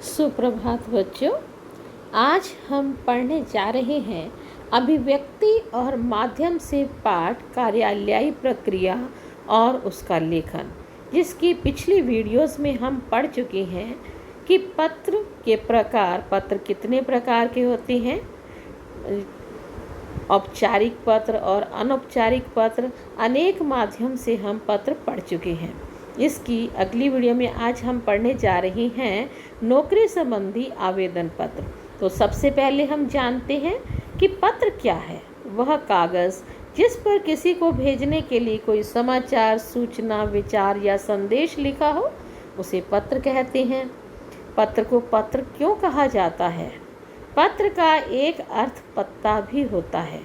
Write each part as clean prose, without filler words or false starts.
सुप्रभात बच्चों। आज हम पढ़ने जा रहे हैं अभिव्यक्ति और माध्यम से पाठ कार्यालयीय प्रक्रिया और उसका लेखन, जिसकी पिछली वीडियोस में हम पढ़ चुके हैं कि पत्र के प्रकार, पत्र कितने प्रकार के होते हैं, औपचारिक पत्र और अनौपचारिक पत्र, अनेक माध्यम से हम पत्र पढ़ चुके हैं। इसकी अगली वीडियो में आज हम पढ़ने जा रहे हैं नौकरी संबंधी आवेदन पत्र। तो सबसे पहले हम जानते हैं कि पत्र क्या है। वह कागज़ जिस पर किसी को भेजने के लिए कोई समाचार, सूचना, विचार या संदेश लिखा हो, उसे पत्र कहते हैं। पत्र को पत्र क्यों कहा जाता है? पत्र का एक अर्थ पत्ता भी होता है।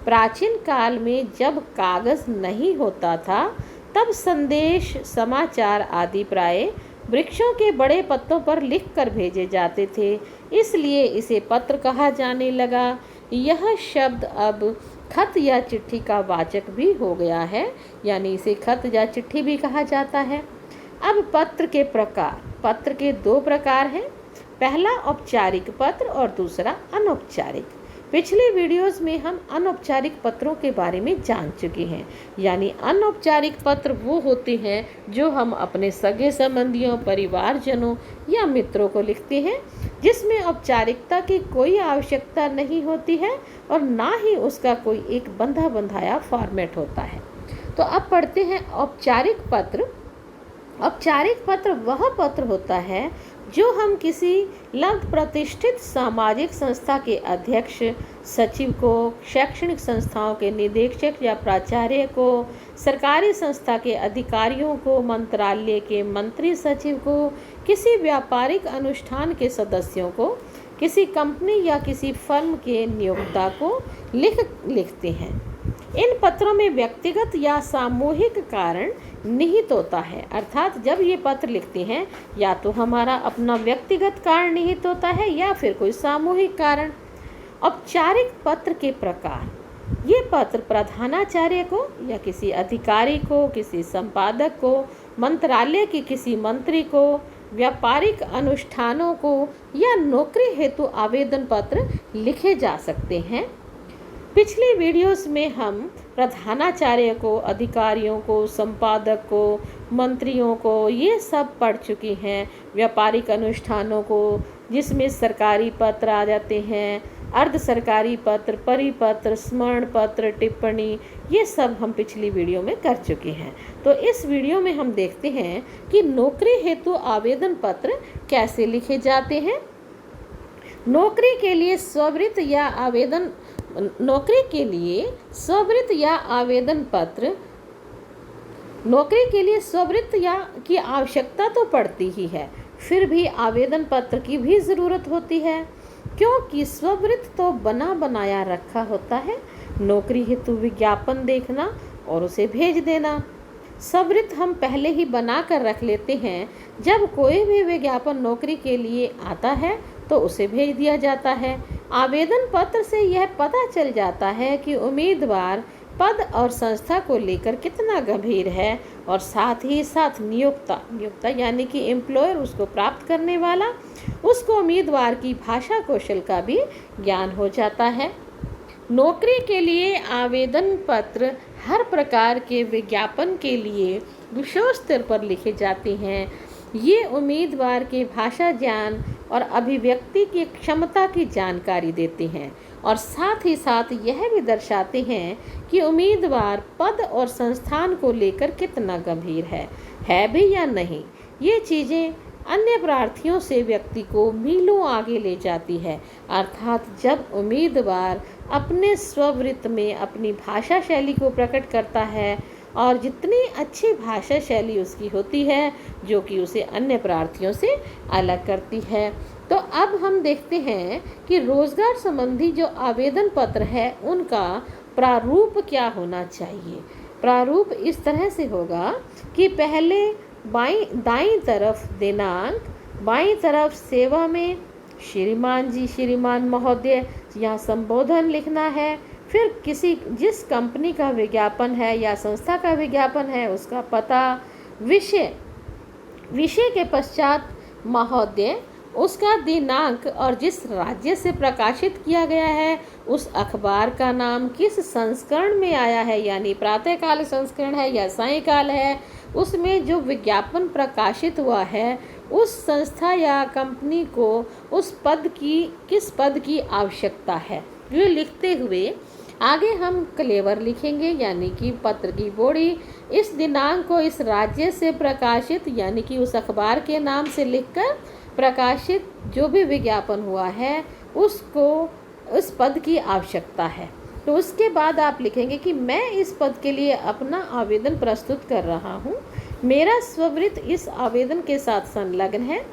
प्राचीन काल में जब कागज़ नहीं होता था, तब संदेश, समाचार आदि प्राय वृक्षों के बड़े पत्तों पर लिखकर भेजे जाते थे, इसलिए इसे पत्र कहा जाने लगा। यह शब्द अब खत या चिट्ठी का वाचक भी हो गया है, यानी इसे खत या चिट्ठी भी कहा जाता है। अब पत्र के प्रकार। पत्र के दो प्रकार हैं, पहला औपचारिक पत्र और दूसरा अनौपचारिक। पिछले वीडियोस में हम अनौपचारिक पत्रों के बारे में जान चुके हैं, यानी अनौपचारिक पत्र वो होते हैं जो हम अपने सगे संबंधियों, परिवारजनों या मित्रों को लिखते हैं, जिसमें औपचारिकता की कोई आवश्यकता नहीं होती है और ना ही उसका कोई एक बंधा बंधाया फॉर्मेट होता है। तो अब पढ़ते हैं औपचारिक पत्र। औपचारिक पत्र वह पत्र होता है जो हम किसी लब्ध प्रतिष्ठित सामाजिक संस्था के अध्यक्ष, सचिव को, शैक्षणिक संस्थाओं के निदेशक या प्राचार्य को, सरकारी संस्था के अधिकारियों को, मंत्रालय के मंत्री सचिव को, किसी व्यापारिक अनुष्ठान के सदस्यों को, किसी कंपनी या किसी फर्म के नियोक्ता को लिखते हैं। इन पत्रों में व्यक्तिगत या सामूहिक कारण निहित होता है, अर्थात जब ये पत्र लिखते हैं या तो हमारा अपना व्यक्तिगत कारण निहित होता है या फिर कोई सामूहिक कारण। औपचारिक पत्र के प्रकार। ये पत्र प्रधानाचार्य को या किसी अधिकारी को, किसी संपादक को, मंत्रालय के किसी मंत्री को, व्यापारिक अनुष्ठानों को या नौकरी हेतु आवेदन पत्र लिखे जा सकते हैं। पिछले वीडियोस में हम प्रधानाचार्य को, अधिकारियों को, संपादक को, मंत्रियों को, ये सब पढ़ चुके हैं। व्यापारिक अनुष्ठानों को, जिसमें सरकारी पत्र आ जाते हैं, अर्ध सरकारी पत्र, परिपत्र, स्मरण पत्र, टिप्पणी, ये सब हम पिछली वीडियो में कर चुके हैं। तो इस वीडियो में हम देखते हैं कि नौकरी हेतु आवेदन पत्र कैसे लिखे जाते हैं। नौकरी के लिए स्ववृत्त या आवेदन नौकरी के लिए स्ववृत्त या आवेदन पत्र नौकरी के लिए स्ववृत्त या की आवश्यकता तो पड़ती ही है, फिर भी आवेदन पत्र की भी ज़रूरत होती है, क्योंकि स्ववृत्त तो बना बनाया रखा होता है। नौकरी हेतु विज्ञापन देखना और उसे भेज देना। स्ववृत्त हम पहले ही बना कर रख लेते हैं, जब कोई भी विज्ञापन नौकरी के लिए आता है तो उसे भेज दिया जाता है। आवेदन पत्र से यह पता चल जाता है कि उम्मीदवार पद और संस्था को लेकर कितना गंभीर है, और साथ ही साथ नियोक्ता यानी कि एम्प्लॉयर, उसको प्राप्त करने वाला, उसको उम्मीदवार की भाषा कौशल का भी ज्ञान हो जाता है। नौकरी के लिए आवेदन पत्र हर प्रकार के विज्ञापन के लिए विशेष स्तर पर लिखे जाते हैं। ये उम्मीदवार के भाषा ज्ञान और अभिव्यक्ति की क्षमता की जानकारी देते हैं, और साथ ही साथ यह भी दर्शाते हैं कि उम्मीदवार पद और संस्थान को लेकर कितना गंभीर है भी या नहीं। ये चीज़ें अन्य प्रार्थियों से व्यक्ति को मीलों आगे ले जाती है, अर्थात जब उम्मीदवार अपने स्ववृत्त में अपनी भाषा शैली को प्रकट करता है, और जितनी अच्छी भाषा शैली उसकी होती है, जो कि उसे अन्य प्रार्थियों से अलग करती है। तो अब हम देखते हैं कि रोजगार संबंधी जो आवेदन पत्र है, उनका प्रारूप क्या होना चाहिए। प्रारूप इस तरह से होगा कि पहले दाईं तरफ दिनांक, बाईं तरफ सेवा में श्रीमान जी, श्रीमान महोदय, यहाँ संबोधन लिखना है। फिर जिस कंपनी का विज्ञापन है या संस्था का विज्ञापन है, उसका पता, विषय के पश्चात महोदय उसका दिनांक और जिस राज्य से प्रकाशित किया गया है उस अखबार का नाम, किस संस्करण में आया है, यानी प्रातःकाल संस्करण है या सायंकाल है, उसमें जो विज्ञापन प्रकाशित हुआ है उस संस्था या कंपनी को उस पद की किस पद की आवश्यकता है। ये लिखते हुए आगे हम क्लेवर लिखेंगे, यानी कि पत्र की बोड़ी। इस दिनांक को इस राज्य से प्रकाशित, यानी कि उस अखबार के नाम से लिखकर प्रकाशित जो भी विज्ञापन हुआ है उसको उस पद की आवश्यकता है। तो उसके बाद आप लिखेंगे कि मैं इस पद के लिए अपना आवेदन प्रस्तुत कर रहा हूँ, मेरा स्ववृत्त इस आवेदन के साथ संलग्न है।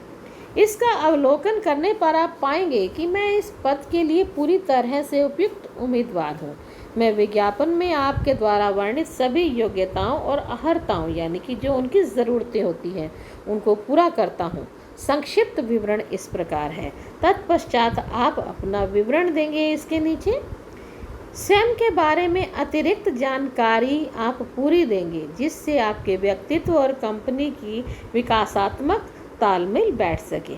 इसका अवलोकन करने पर आप पाएंगे कि मैं इस पद के लिए पूरी तरह से उपयुक्त उम्मीदवार हूँ। मैं विज्ञापन में आपके द्वारा वर्णित सभी योग्यताओं और अर्हताओं, यानी कि जो उनकी ज़रूरतें होती हैं, उनको पूरा करता हूँ। संक्षिप्त विवरण इस प्रकार है। तत्पश्चात आप अपना विवरण देंगे इसके नीचे। स्वयं के बारे में अतिरिक्त जानकारी आप पूरी देंगे जिससे आपके व्यक्तित्व और कंपनी की विकासात्मक तालमेल बैठ सके।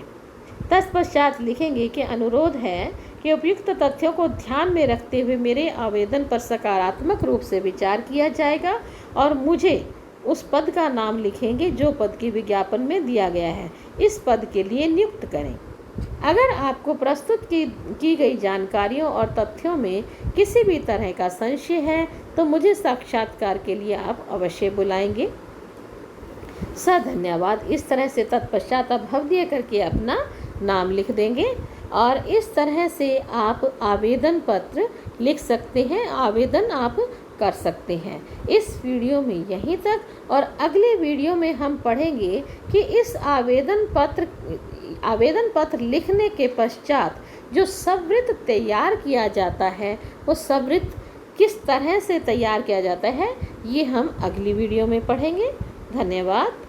तत्पश्चात लिखेंगे कि अनुरोध है कि उपयुक्त तथ्यों को ध्यान में रखते हुए मेरे आवेदन पर सकारात्मक रूप से विचार किया जाएगा और मुझे उस पद का नाम लिखेंगे जो पद की विज्ञापन में दिया गया है, इस पद के लिए नियुक्त करें। अगर आपको प्रस्तुत की गई जानकारियों और तथ्यों में किसी भी तरह का संशय है तो मुझे साक्षात्कार के लिए आप अवश्य बुलाएंगे। धन्यवाद। इस तरह से तत्पश्चात आप भवदीय करके अपना नाम लिख देंगे और इस तरह से आप आवेदन पत्र लिख सकते हैं, आवेदन आप कर सकते हैं। इस वीडियो में यहीं तक, और अगले वीडियो में हम पढ़ेंगे कि इस आवेदन पत्र लिखने के पश्चात जो स्ववृत्त तैयार किया जाता है वो स्ववृत्त किस तरह से तैयार किया जाता है, ये हम अगली वीडियो में पढ़ेंगे। धन्यवाद।